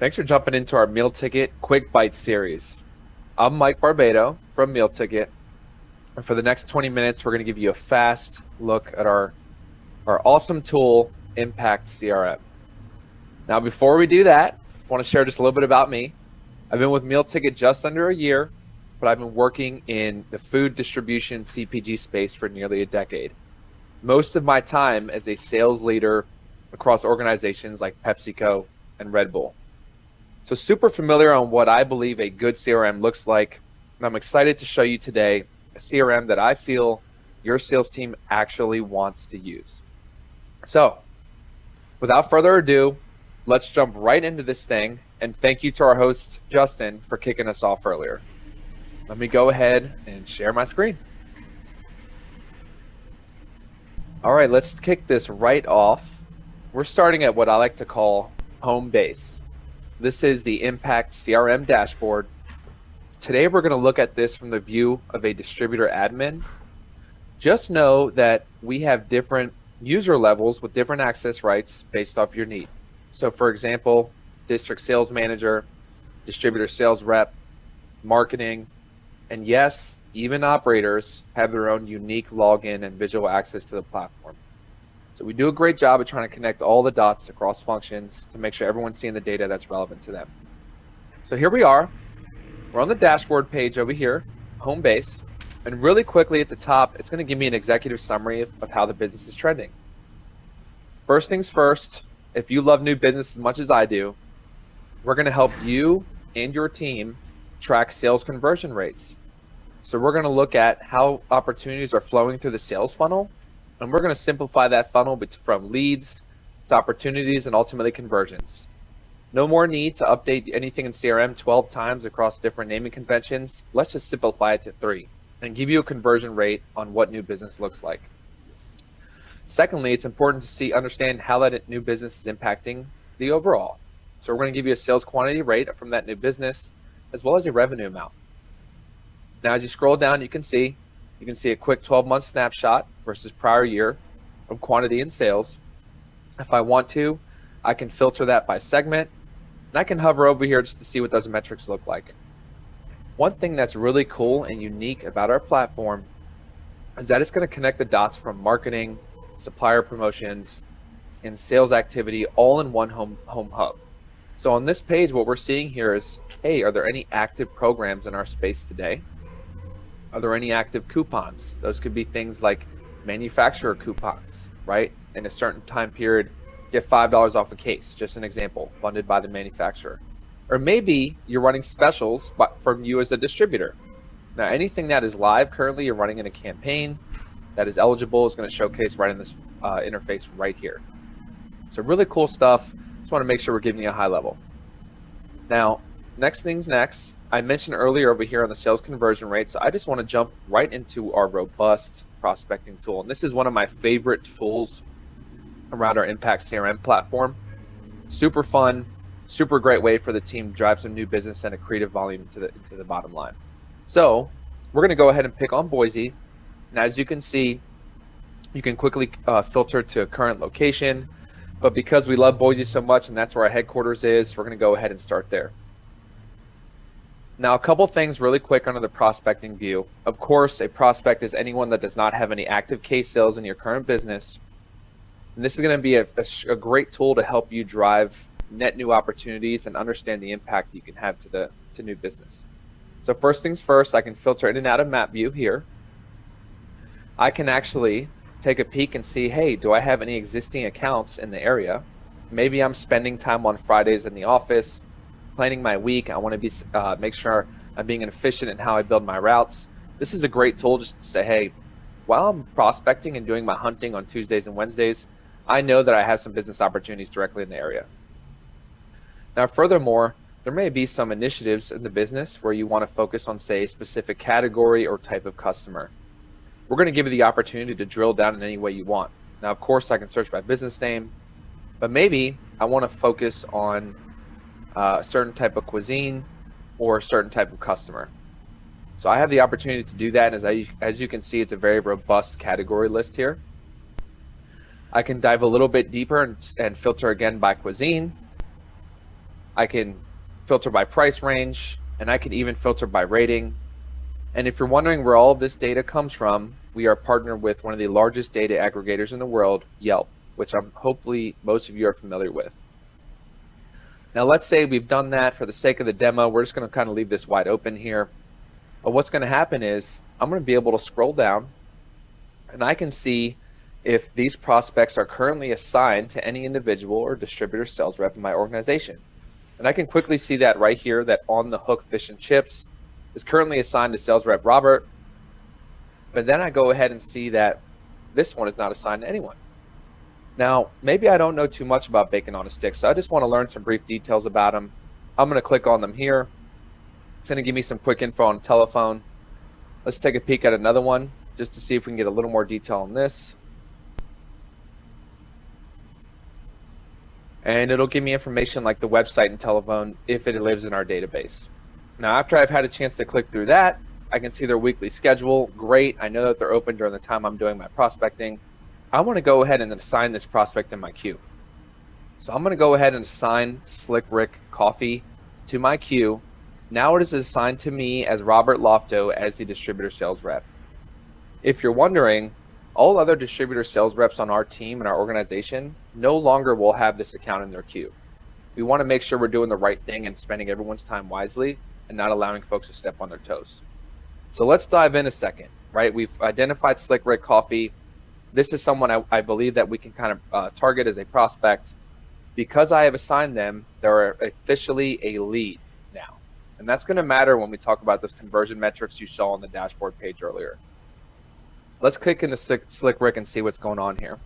Thanks for jumping into our Meal Ticket Quick Bite series. I'm Mike Barbado from Meal Ticket, and for the next 20 minutes, we're going to give you a fast look at our awesome tool, Impact CRM. Now, before we do that, I want to share just a little bit about me. I've been with Meal Ticket just under a year, but I've been working in the food distribution CPG space for nearly a decade. Most of my time as a sales leader across organizations like PepsiCo and Red Bull. So super familiar on what I believe a good CRM looks like. And I'm excited to show you today a CRM that I feel your sales team actually wants to use. So without further ado, let's jump right into this thing. And thank you to our host, Justin, for kicking us off earlier. Let me go ahead and share my screen. All right, let's kick this right off. We're starting at what I like to call home base. This is the Impact CRM dashboard. Today, we're going to look at this from the view of a distributor admin. Just know that we have different user levels with different access rights based off your need. So for example, district sales manager, distributor sales rep, marketing, and yes, even operators have their own unique login and visual access to the platform. So we do a great job of trying to connect all the dots across functions to make sure everyone's seeing the data that's relevant to them. So here we are. We're on the dashboard page over here, home base. And really quickly at the top, it's going to give me an executive summary of how the business is trending. First things first, if you love new business as much as I do, we're going to help you and your team track sales conversion rates. So we're going to look at how opportunities are flowing through the sales funnel. And we're going to simplify that funnel from leads to opportunities and ultimately conversions. No more need to update anything in CRM 12 times across different naming conventions. Let's just simplify it to 3 and give you a conversion rate on what new business looks like. Secondly, it's important to understand how that new business is impacting the overall. So we're going to give you a sales quantity rate from that new business as well as a revenue amount. Now, as you scroll down, you can see a quick 12-month snapshot versus prior year of quantity and sales. If I want to, I can filter that by segment, and I can hover over here just to see what those metrics look like. One thing that's really cool and unique about our platform is that it's going to connect the dots from marketing, supplier promotions, and sales activity all in one home hub. So on this page, what we're seeing here is, hey, are there any active programs in our space today? Are there any active coupons? Those could be things like manufacturer coupons, right? In a certain time period, get $5 off a case, just an example, funded by the manufacturer. Or maybe you're running specials from you as a distributor. Now, anything that is live currently, you're running in a campaign that is eligible is going to showcase right in this interface right here. So really cool stuff. Just want to make sure we're giving you a high level. Now, next things next. I mentioned earlier over here on the sales conversion rate, so I just want to jump right into our robust prospecting tool. And this is one of my favorite tools around our Impact CRM platform. Super fun, super great way for the team to drive some new business and accretive volume to the bottom line. So we're going to go ahead and pick on Boise. And as you can see, you can quickly filter to current location. But because we love Boise so much and that's where our headquarters is, we're going to go ahead and start there. Now, a couple things really quick under the prospecting view. Of course, a prospect is anyone that does not have any active case sales in your current business. And this is going to be a great tool to help you drive net new opportunities and understand the impact you can have to new business. So first things first, I can filter in and out of map view here. I can actually take a peek and see, hey, do I have any existing accounts in the area? Maybe I'm spending time on Fridays in the office, planning my week. I want to be make sure I'm being efficient in how I build my routes. This is a great tool just to say, hey, while I'm prospecting and doing my hunting on Tuesdays and Wednesdays, I know that I have some business opportunities directly in the area. Now, furthermore, there may be some initiatives in the business where you want to focus on, say, a specific category or type of customer. We're going to give you the opportunity to drill down in any way you want. Now, of course, I can search by business name, but maybe I want to focus on a certain type of cuisine or a certain type of customer. So I have the opportunity to do that, and as you can see, it's a very robust category list here. I can dive a little bit deeper and filter again by cuisine. I can filter by price range, and I can even filter by rating. And if you're wondering where all of this data comes from, we are partnered with one of the largest data aggregators in the world, Yelp, which hopefully most of you are familiar with. Now let's say we've done that. For the sake of the demo, we're just going to kind of leave this wide open here. But what's going to happen is I'm going to be able to scroll down, and I can see if these prospects are currently assigned to any individual or distributor sales rep in my organization. And I can quickly see that right here, that On the Hook Fish and Chips is currently assigned to sales rep Robert. But then I go ahead and see that this one is not assigned to anyone. Now, maybe I don't know too much about bacon on a stick, so I just want to learn some brief details about them. I'm going to click on them here. It's going to give me some quick info on the telephone. Let's take a peek at another one just to see if we can get a little more detail on this. And it'll give me information like the website and telephone if it lives in our database. Now, after I've had a chance to click through that, I can see their weekly schedule. Great. I know that they're open during the time I'm doing my prospecting. I want to go ahead and assign this prospect in my queue. So I'm going to go ahead and assign Slick Rick Coffee to my queue. Now it is assigned to me as Robert Lofto as the distributor sales rep. If you're wondering, all other distributor sales reps on our team and our organization no longer will have this account in their queue. We want to make sure we're doing the right thing and spending everyone's time wisely and not allowing folks to step on their toes. So let's dive in a second, right? We've identified Slick Rick Coffee. This is someone I believe that we can kind of target as a prospect. Because I have assigned them, they're officially a lead now. And that's going to matter when we talk about those conversion metrics you saw on the dashboard page earlier. Let's click into Slick Rick and see what's going on here.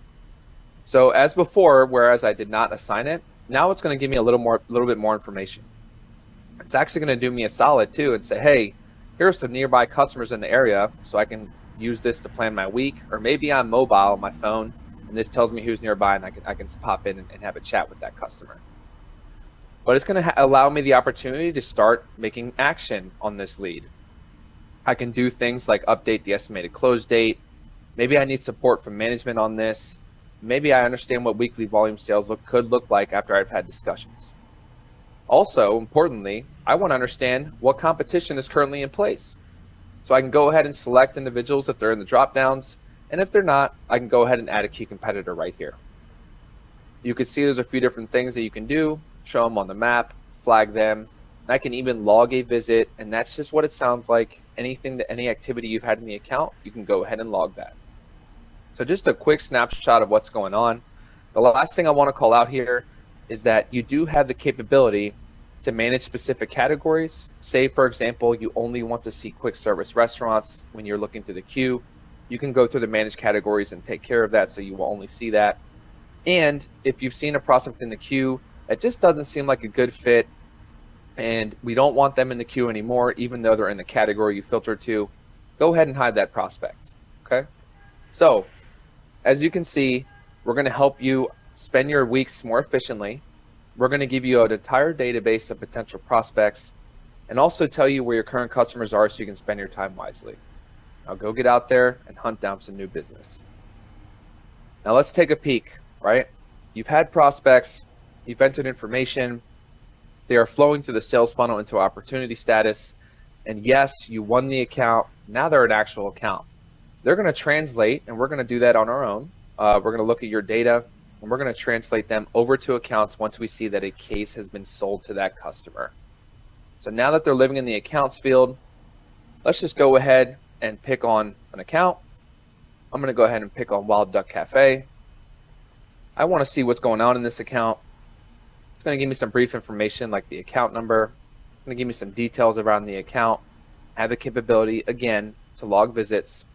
So as before, whereas I did not assign it, now it's going to give me a little bit more information. It's actually going to do me a solid too and say, hey, here are some nearby customers in the area, so I can use this to plan my week. Or maybe I'm mobile on my phone, and this tells me who's nearby, and I can pop in and have a chat with that customer. But it's going to allow me the opportunity to start making action on this lead. I can do things like update the estimated close date. Maybe I need support from management on this. Maybe I understand what weekly volume sales could look like after I've had discussions. Also, importantly, I want to understand what competition is currently in place. So I can go ahead and select individuals if they're in the drop downs, and if they're not, I can go ahead and add a key competitor right here. You can see there's a few different things that you can do, show them on the map, flag them, and I can even log a visit, and that's just what it sounds like. Any activity you've had in the account, you can go ahead and log that. So just a quick snapshot of what's going on. The last thing I want to call out here is that you do have the capability to manage specific categories. Say, for example, you only want to see quick service restaurants when you're looking through the queue. You can go through the managed categories and take care of that, so you will only see that. And if you've seen a prospect in the queue that just doesn't seem like a good fit, and we don't want them in the queue anymore, even though they're in the category you filtered to, go ahead and hide that prospect, okay? So, as you can see, we're going to help you spend your weeks more efficiently. We're going to give you an entire database of potential prospects and also tell you where your current customers are so you can spend your time wisely. Now go get out there and hunt down some new business. Now let's take a peek, right? You've had prospects, you've entered information, they are flowing through the sales funnel into opportunity status, and yes, you won the account, now they're an actual account. They're going to translate, and we're going to do that on our own. We're going to look at your data, and we're going to translate them over to accounts once we see that a case has been sold to that customer. So now that they're living in the accounts field, let's just go ahead and pick on an account. I'm going to go ahead and pick on Wild Duck Cafe. I want to see what's going on in this account. It's going to give me some brief information like the account number. It's going to give me some details around the account. I have the capability, again, to log visits.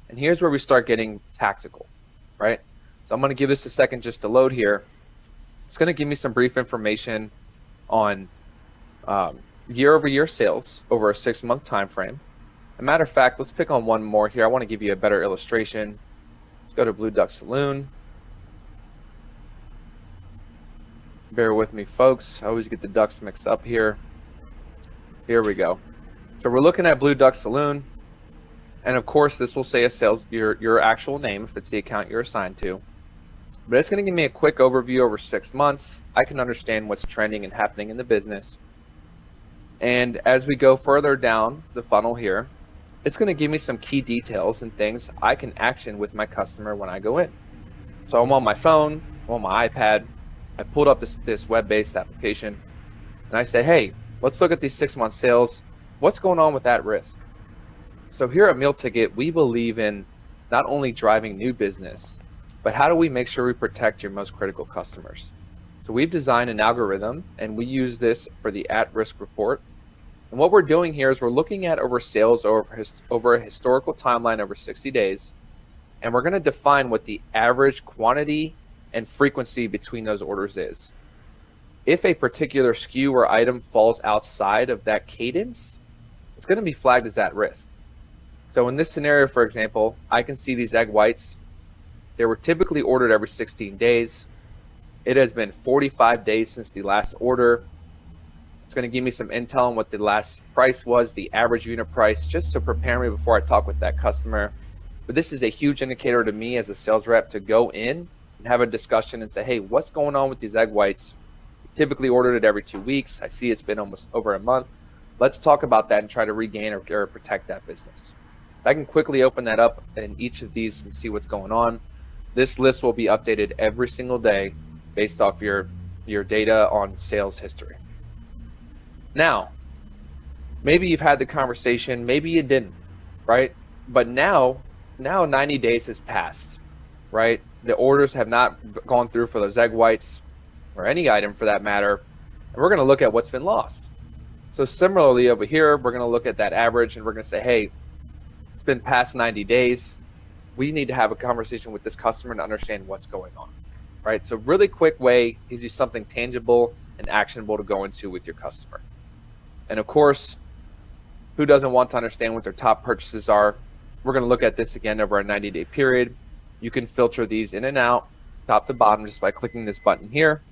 And here's where we start getting tactical, right? So I'm going to give this a second just to load here. It's going to give me some brief information on year-over-year sales over a 6-month time frame. As a matter of fact, let's pick on one more here. I want to give you a better illustration. Let's go to Blue Duck Saloon. Bear with me, folks. I always get the ducks mixed up here. Here we go. So we're looking at Blue Duck Saloon. And of course, this will say a sales your actual name if it's the account you're assigned to. but it's going to give me a quick overview over 6 months. I can understand what's trending and happening in the business. And as we go further down the funnel here, it's going to give me some key details and things I can action with my customer when I go in. So I'm on my phone, I'm on my iPad, I pulled up this web-based application, and I say, hey, let's look at these 6-month sales. What's going on with that risk? So here at Meal Ticket, we believe in not only driving new business, but how do we make sure we protect your most critical customers? So we've designed an algorithm, and we use this for the at-risk report. And what we're doing here is we're looking at over sales over a historical timeline over 60 days, and we're going to define what the average quantity and frequency between those orders is. If a particular SKU or item falls outside of that cadence, it's going to be flagged as at risk. So in this scenario, for example, I can see these egg whites. They were typically ordered every 16 days. It has been 45 days since the last order. It's going to give me some intel on what the last price was, the average unit price, just to prepare me before I talk with that customer. But this is a huge indicator to me as a sales rep to go in and have a discussion and say, hey, what's going on with these egg whites? Typically ordered it every 2 weeks. I see it's been almost over a month. Let's talk about that and try to regain or protect that business. I can quickly open that up in each of these and see what's going on. This list will be updated every single day based off your data on sales history. Now, maybe you've had the conversation, maybe you didn't, right? But now 90 days has passed, right? The orders have not gone through for those egg whites or any item for that matter, and we're going to look at what's been lost. So similarly over here, we're going to look at that average and we're going to say, hey, it's been past 90 days. We need to have a conversation with this customer to understand what's going on, right? So really quick way gives you something tangible and actionable to go into with your customer. And of course, who doesn't want to understand what their top purchases are? We're going to look at this again over a 90-day period. You can filter these in and out, top to bottom, just by clicking this button here.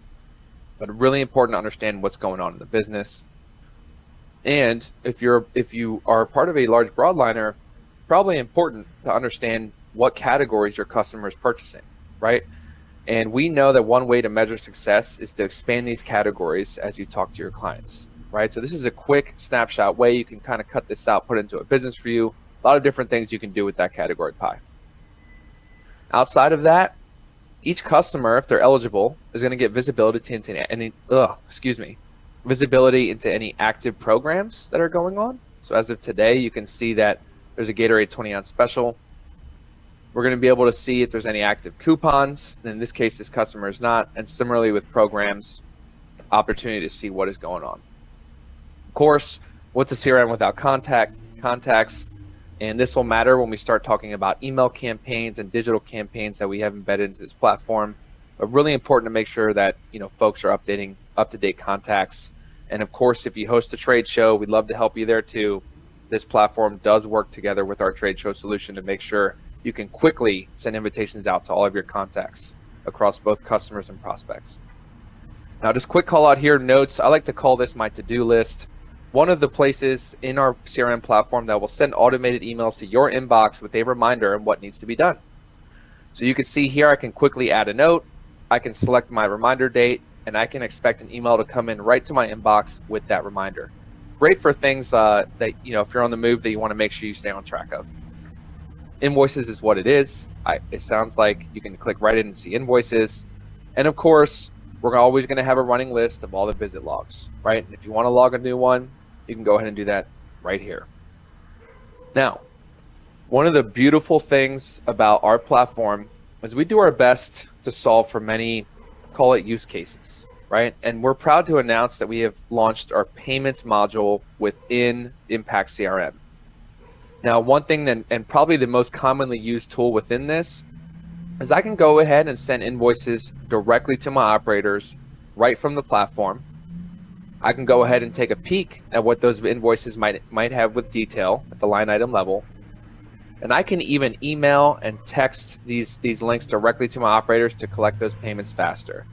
But really important to understand what's going on in the business. And if you are part of a large broadliner, probably important to understand what categories your customer is purchasing, right? And we know that one way to measure success is to expand these categories as you talk to your clients, right? So this is a quick snapshot way you can kind of cut this out, put it into a business review. A lot of different things you can do with that category pie. Outside of that, each customer, if they're eligible, is going to get visibility into any active programs that are going on. So as of today, you can see that there's a Gatorade 20-ounce special. We're going to be able to see if there's any active coupons. In this case, this customer is not. And similarly with programs, opportunity to see what is going on. Of course, what's a CRM without contacts? And this will matter when we start talking about email campaigns and digital campaigns that we have embedded into this platform. But really important to make sure that folks are updating up-to-date contacts. And of course, if you host a trade show, we'd love to help you there too. This platform does work together with our trade show solution to make sure you can quickly send invitations out to all of your contacts across both customers and prospects. Now, just quick call out here, notes. I like to call this my to-do list. One of the places in our CRM platform that will send automated emails to your inbox with a reminder of what needs to be done. So you can see here, I can quickly add a note. I can select my reminder date, and I can expect an email to come in right to my inbox with that reminder. Great for things that, if you're on the move that you want to make sure you stay on track of. Invoices is what it is. It sounds like you can click right in and see invoices. And of course, we're always going to have a running list of all the visit logs, right? And if you want to log a new one, you can go ahead and do that right here. Now, one of the beautiful things about our platform is we do our best to solve for many, call it use cases, right? And we're proud to announce that we have launched our payments module within Impact CRM. Now, one thing and probably the most commonly used tool within this is I can go ahead and send invoices directly to my operators right from the platform. I can go ahead and take a peek at what those invoices might have with detail at the line item level. And I can even email and text these links directly to my operators to collect those payments faster.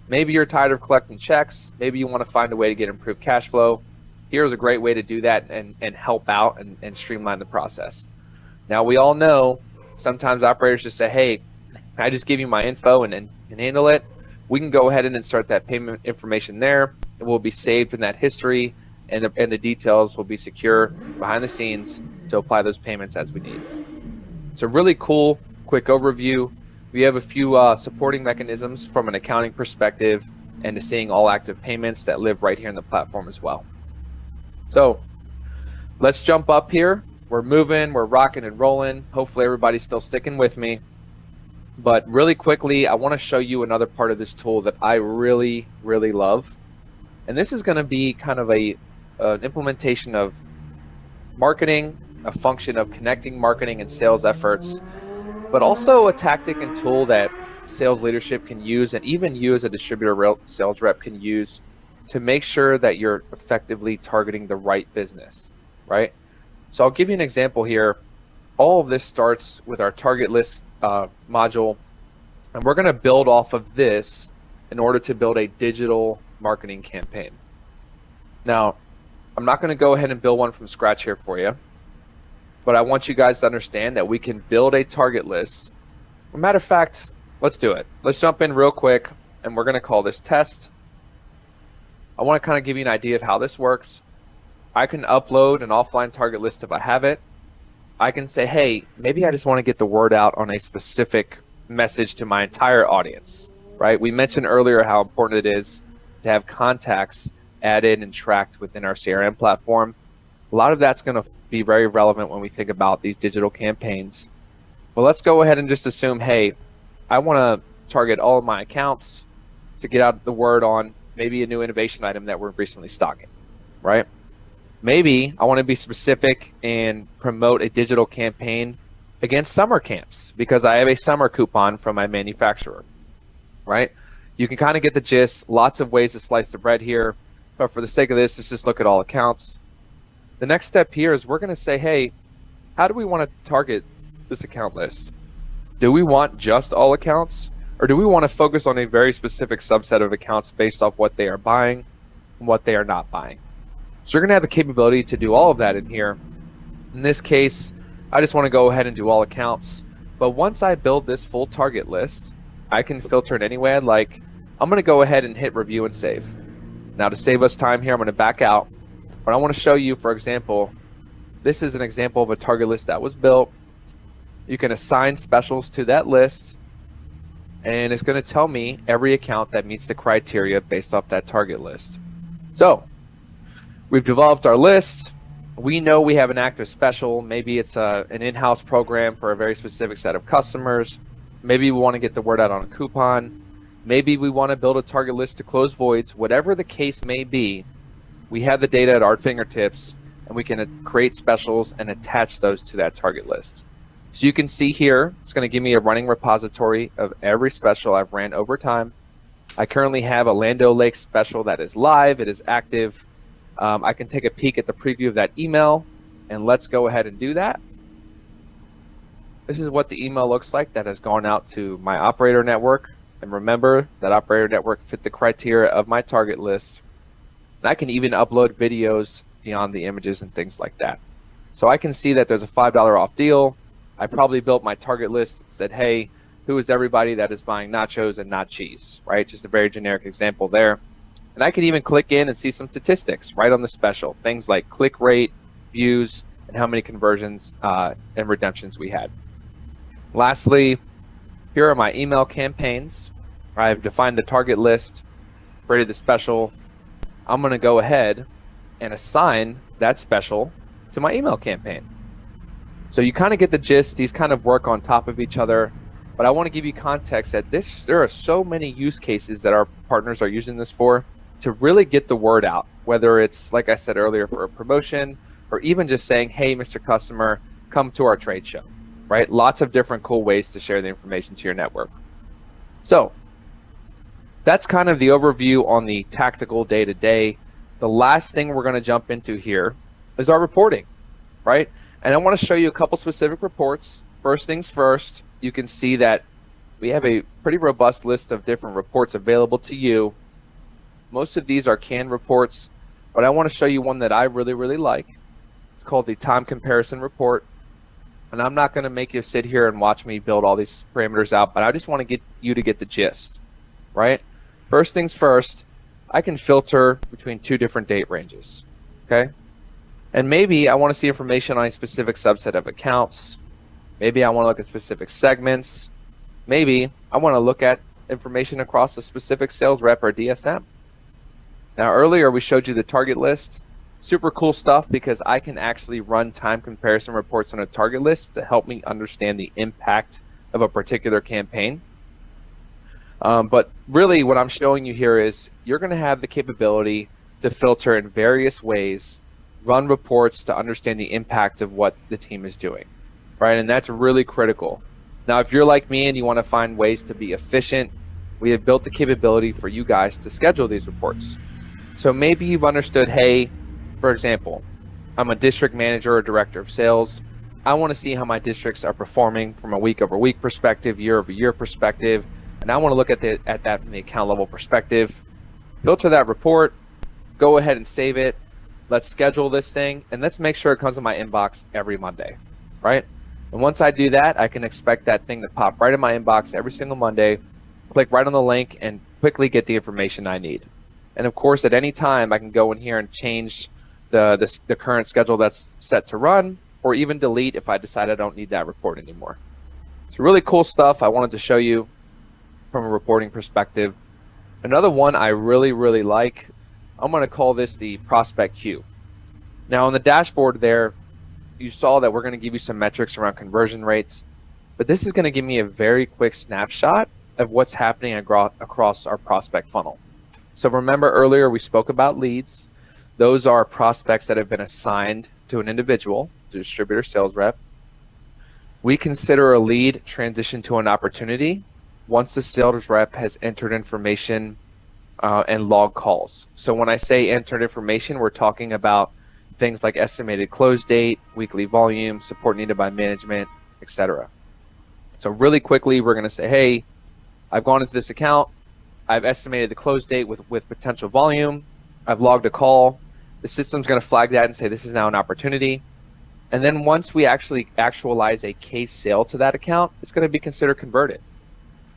Maybe you're tired of collecting checks. Maybe you want to find a way to get improved cash flow. Here's a great way to do that and help out and streamline the process. Now, we all know sometimes operators just say, hey, can I just give you my info and and handle it, we can go ahead and insert that payment information there. It will be saved in that history, and the details will be secure behind the scenes to apply those payments as we need. It's a really cool, quick overview. We have a few supporting mechanisms from an accounting perspective and to seeing all active payments that live right here in the platform as well. So let's jump up here. We're moving, we're rocking and rolling. Hopefully everybody's still sticking with me. But really quickly, I want to show you another part of this tool that I really, really love. And this is going to be kind of an implementation of marketing, a function of connecting marketing and sales efforts, but also a tactic and tool that sales leadership can use, and even you as a distributor sales rep can use to make sure that you're effectively targeting the right business, right? So I'll give you an example here. All of this starts with our target list module, and we're going to build off of this in order to build a digital marketing campaign. Now, I'm not going to go ahead and build one from scratch here for you, but I want you guys to understand that we can build a target list. As a matter of fact, let's do it. Let's jump in real quick, and we're going to call this test. I want to kind of give you an idea of how this works. I can upload an offline target list if I have it. I can say, hey, maybe I just want to get the word out on a specific message to my entire audience, right? We mentioned earlier how important it is to have contacts added and tracked within our CRM platform. A lot of that's going to be very relevant when we think about these digital campaigns. But let's go ahead and just assume, hey, I want to target all of my accounts to get out the word on maybe a new innovation item that we're recently stocking, right? Maybe I want to be specific and promote a digital campaign against summer camps because I have a summer coupon from my manufacturer, right? You can kind of get the gist. Lots of ways to slice the bread here, but for the sake of this, let's just look at all accounts. The next step here is we're going to say, hey, how do we want to target this account list? Do we want just all accounts, or do we want to focus on a very specific subset of accounts based off what they are buying and what they are not buying? So you're going to have the capability to do all of that in here. In this case, I just want to go ahead and do all accounts. But once I build this full target list, I can filter it any way I'd like. I'm going to go ahead and hit review and save. Now to save us time here, I'm going to back out. But I want to show you, for example, this is an example of a target list that was built. You can assign specials to that list, and it's going to tell me every account that meets the criteria based off that target list. So we've developed our list. We know we have an active special. Maybe it's an in-house program for a very specific set of customers. Maybe we want to get the word out on a coupon. Maybe we want to build a target list to close voids. Whatever the case may be, we have the data at our fingertips, and we can create specials and attach those to that target list. So you can see here, it's going to give me a running repository of every special I've ran over time. I currently have a Lando Lake special that is live. It is active. I can take a peek at the preview of that email, and let's go ahead and do that. This is what the email looks like that has gone out to my operator network. And remember, that operator network fit the criteria of my target list. And I can even upload videos beyond the images and things like that. So I can see that there's a $5 off deal. I probably built my target list, said, hey, who is everybody that is buying nachos and not cheese, right? Just a very generic example there. And I can even click in and see some statistics right on the special, things like click rate, views, and how many conversions and redemptions we had. Lastly, here are my email campaigns. I've defined the target list, created the special. I'm going to go ahead and assign that special to my email campaign. So you kind of get the gist. These kind of work on top of each other. But I want to give you context that there are so many use cases that our partners are using this for to really get the word out, whether it's, like I said earlier, for a promotion or even just saying, hey, Mr. Customer, come to our trade show, right? Lots of different cool ways to share the information to your network. So that's kind of the overview on the tactical day-to-day. The last thing we're going to jump into here is our reporting, right? And I want to show you a couple specific reports. First things first, you can see that we have a pretty robust list of different reports available to you. Most of these are canned reports, but I want to show you one that I really, really like. It's called the time comparison report. And I'm not going to make you sit here and watch me build all these parameters out, but I just want to get you to get the gist. right? First things first, I can filter between two different date ranges, okay? And maybe I want to see information on a specific subset of accounts. Maybe I want to look at specific segments. Maybe I want to look at information across a specific sales rep or DSM. Now, earlier we showed you the target list. Super cool stuff because I can actually run time comparison reports on a target list to help me understand the impact of a particular campaign. But really what I'm showing you here is you're going to have the capability to filter in various ways, run reports to understand the impact of what the team is doing, right? And that's really critical. Now, if you're like me and you want to find ways to be efficient, we have built the capability for you guys to schedule these reports. So maybe you've understood, hey, for example, I'm a district manager or director of sales. I want to see how my districts are performing from a week-over-week perspective, year-over-year perspective, and I want to look at that from the account level perspective. Filter that report, go ahead and save it. Let's schedule this thing, and let's make sure it comes in my inbox every Monday, right? And once I do that, I can expect that thing to pop right in my inbox every single Monday, click right on the link, and quickly get the information I need. And of course, at any time, I can go in here and change the current schedule that's set to run, or even delete if I decide I don't need that report anymore. It's really cool stuff I wanted to show you from a reporting perspective. Another one I really, really like, I'm going to call this the prospect queue. Now on the dashboard there, you saw that we're going to give you some metrics around conversion rates, but this is going to give me a very quick snapshot of what's happening across our prospect funnel. So remember earlier we spoke about leads. Those are prospects that have been assigned to an individual, to a distributor sales rep. We consider a lead transition to an opportunity once the sales rep has entered information and log calls. So when I say entered information, we're talking about things like estimated close date, weekly volume, support needed by management, etc. So really quickly, we're going to say, hey, I've gone into this account. I've estimated the close date with potential volume. I've logged a call. The system's going to flag that and say this is now an opportunity. And then once we actually actualize a case sale to that account, it's going to be considered converted.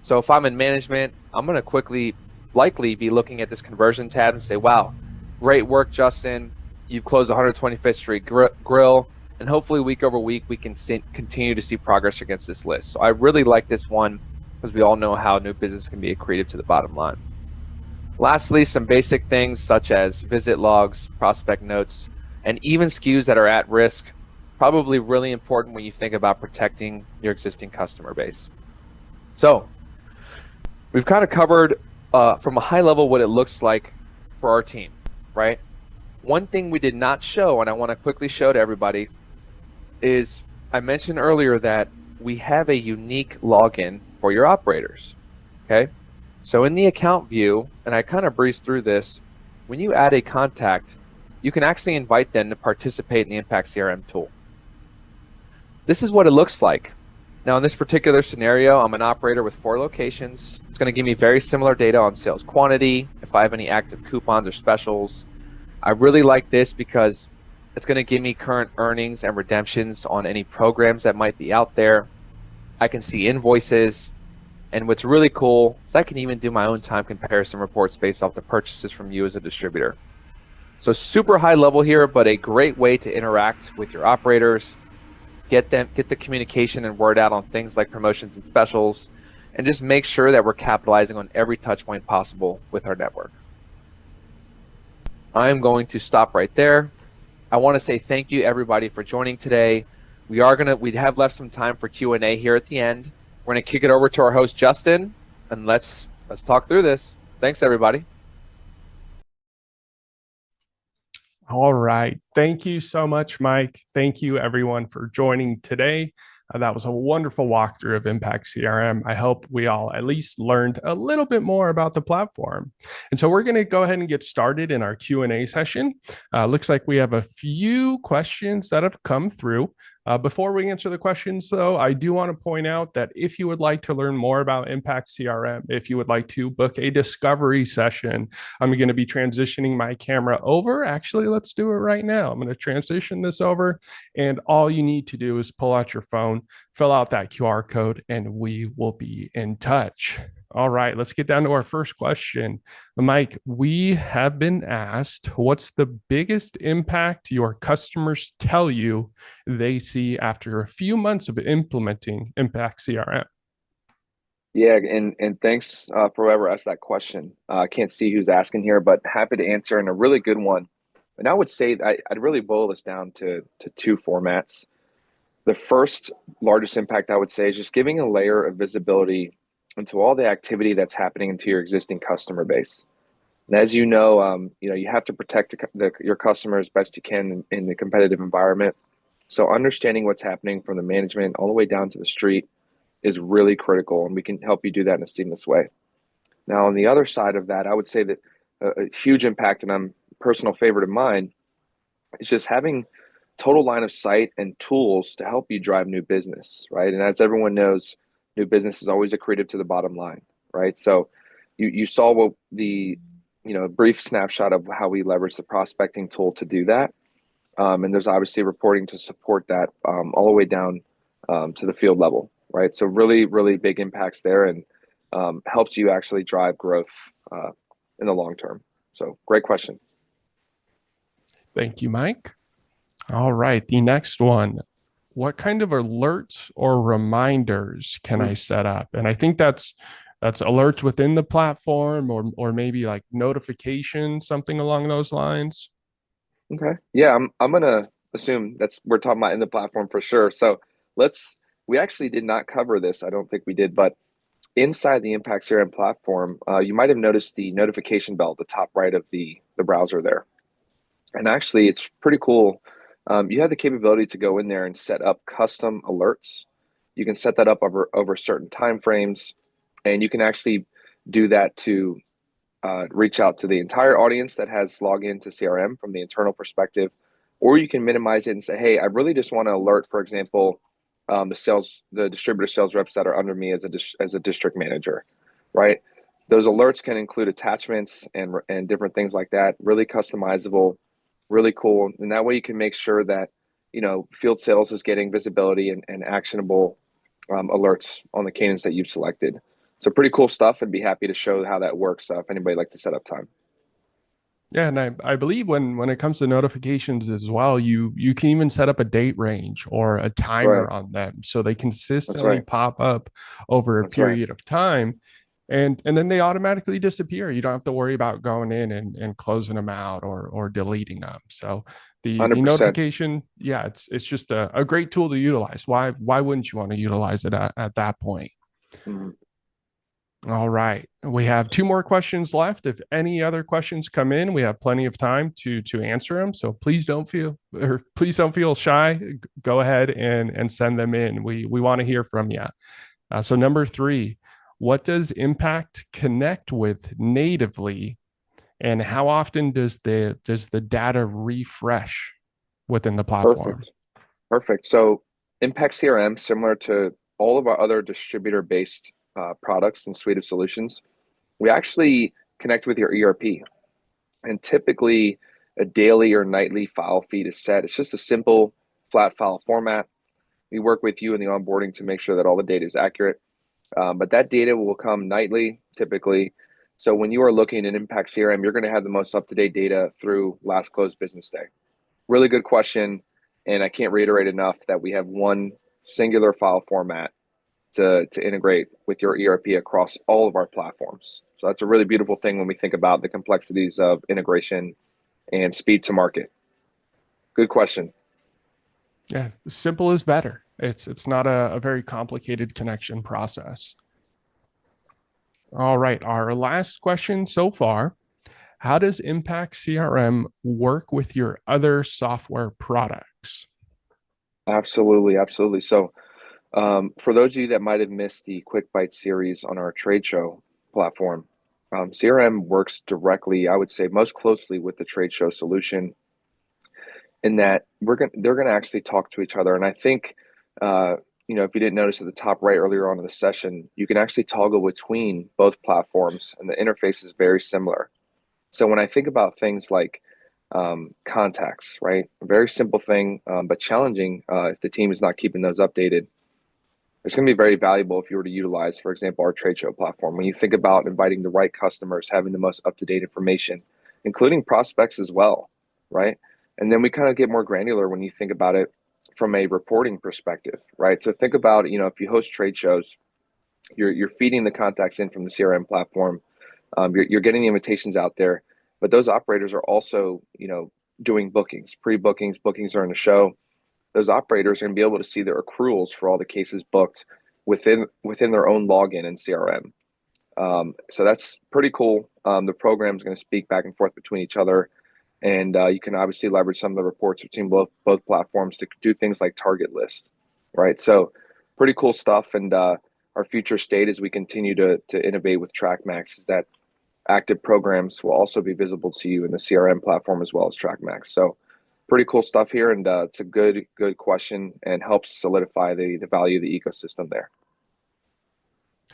So if I'm in management, I'm going to likely be looking at this conversion tab and say, wow, great work, Justin. You've closed 125th Street Grill. And hopefully week over week, we can continue to see progress against this list. So I really like this one because we all know how new business can be accretive to the bottom line. Lastly, some basic things such as visit logs, prospect notes, and even SKUs that are at risk, probably really important when you think about protecting your existing customer base. So we've kind of covered from a high level what it looks like for our team, right? One thing we did not show, and I want to quickly show to everybody, is I mentioned earlier that we have a unique login for your operators, okay? So in the account view, and I kind of breezed through this, when you add a contact, you can actually invite them to participate in the Impact CRM tool. This is what it looks like. Now in this particular scenario, I'm an operator with 4 locations. It's going to give me very similar data on sales quantity, if I have any active coupons or specials. I really like this because it's going to give me current earnings and redemptions on any programs that might be out there. I can see invoices. And what's really cool is I can even do my own time comparison reports based off the purchases from you as a distributor. So super high level here, but a great way to interact with your operators, get the communication and word out on things like promotions and specials, and just make sure that we're capitalizing on every touch point possible with our network. I'm going to stop right there. I want to say thank you everybody for joining today. We have left some time for Q&A here at the end. We're going to kick it over to our host Justin, and let's talk through this. Thanks everybody. All right. Thank you so much, Mike. Thank you everyone for joining today. That was a wonderful walkthrough of Impact CRM. I hope we all at least learned a little bit more about the platform. And so we're going to go ahead and get started in our Q&A session. Looks like we have a few questions that have come through. Before we answer the questions, though, I do want to point out that if you would like to learn more about Impact CRM, if you would like to book a discovery session, I'm going to be transitioning my camera over. Actually, let's do it right now. I'm going to transition this over, and all you need to do is pull out your phone, fill out that QR code, and we will be in touch. All right, let's get down to our first question. Mike, we have been asked what's the biggest impact your customers tell you they see after a few months of implementing Impact CRM? Yeah, and thanks for whoever asked that question. I can't see who's asking here, but happy to answer, and a really good one. And I would say I'd really boil this down to two formats. The first largest impact I would say is just giving a layer of visibility into all the activity that's happening into your existing customer base. And as you know, you have to protect your customers best you can in the competitive environment. So understanding what's happening from the management all the way down to the street is really critical, and we can help you do that in a seamless way. Now, on the other side of that, I would say that a huge impact, and I'm a personal favorite of mine, is just having total line of sight and tools to help you drive new business, right? And as everyone knows, new business is always accretive to the bottom line, right? So you saw what the brief snapshot of how we leverage the prospecting tool to do that. And there's obviously reporting to support that all the way down to the field level, right? So really, really big impacts there, and helps you actually drive growth in the long term. So great question. Thank you, Mike. All right, the next one. What kind of alerts or reminders can I Mm, set up? And I think that's alerts within the platform or maybe like notifications, something along those lines. okay. Yeah, I'm gonna assume that's we're talking about in the platform for sure. So let's we actually did not cover this. I don't think we did, but inside the Impact CRM platform, you might have noticed the notification bell at the top right of the browser there. And actually, it's pretty cool. You have the capability to go in there and set up custom alerts. You can set that up over certain time frames, and you can actually do that to reach out to the entire audience that has login to CRM from the internal perspective, or you can minimize it and say, "Hey, I really just want to alert, for example, the distributor sales reps that are under me as a district manager, right?" Those alerts can include attachments and different things like that. Really customizable, really cool, and that way you can make sure that field sales is getting visibility and actionable alerts on the cadence that you've selected. So pretty cool stuff, and be happy to show how that works if anybody like to set up time. Yeah, and I believe when it comes to notifications as well, you can even set up a date range or a Right. timer on them so they That's consistently right. pop up over a That's right. period of time. And then they automatically disappear. You don't have to worry about going in and closing them out or deleting them. So the 100%. notification, yeah, it's just a great tool to utilize. Why wouldn't you want to utilize it at that point? Mhm. All right. We have two more questions left. If any other questions come in, we have plenty of time to answer them. So please don't feel shy. Go ahead and send them in. We want to hear from you. So number three, what does Impact connect with natively, and how often does the data refresh within the platform? Perfect. Perfect. So Impact CRM, similar to all of our other distributor-based products and suite of solutions, we actually connect with your ERP. And typically, a daily or nightly file feed is set. It's just a simple flat file format. We work with you in the onboarding to make sure that all the data is accurate. But that data will come nightly, typically. So when you are looking at Impact CRM, you're going to have the most up-to-date data through last closed business day. Really good question. And I can't reiterate enough that we have one singular file format to integrate with your ERP across all of our platforms. So that's a really beautiful thing when we think about the complexities of integration and speed to market. Good question. Yeah, simple is better. It's not a very complicated connection process. All right, our last question so far. How does Impact CRM work with your other software products? Absolutely, absolutely. So for those of you that might have missed the Quick Bite series on our trade show platform, CRM works directly, I would say, most closely with the trade show solution in that they're gonna actually talk to each other. And I think if you didn't notice at the top right earlier on in the session, you can actually toggle between both platforms, and the interface is very similar. So when I think about things like contacts, right, a very simple thing, but challenging if the team is not keeping those updated. It's going to be very valuable if you were to utilize, for example, our trade show platform. When you think about inviting the right customers, having the most up-to-date information, including prospects as well, right? And then we kind of get more granular when you think about it from a reporting perspective, right? So think about, if you host trade shows, you're feeding the contacts in from the CRM platform. You're getting the invitations out there, but those operators are also, doing bookings, pre-bookings, bookings during the show. Those operators are going to be able to see their accruals for all the cases booked within their own login in CRM. So that's pretty cool. The program is going to speak back and forth between each other, and you can obviously leverage some of the reports between both platforms to do things like target lists, right? So pretty cool stuff. And our future state as we continue to innovate with TrackMax is that active programs will also be visible to you in the CRM platform as well as TrackMax. So pretty cool stuff here, and it's a good question and helps solidify the value of the ecosystem there.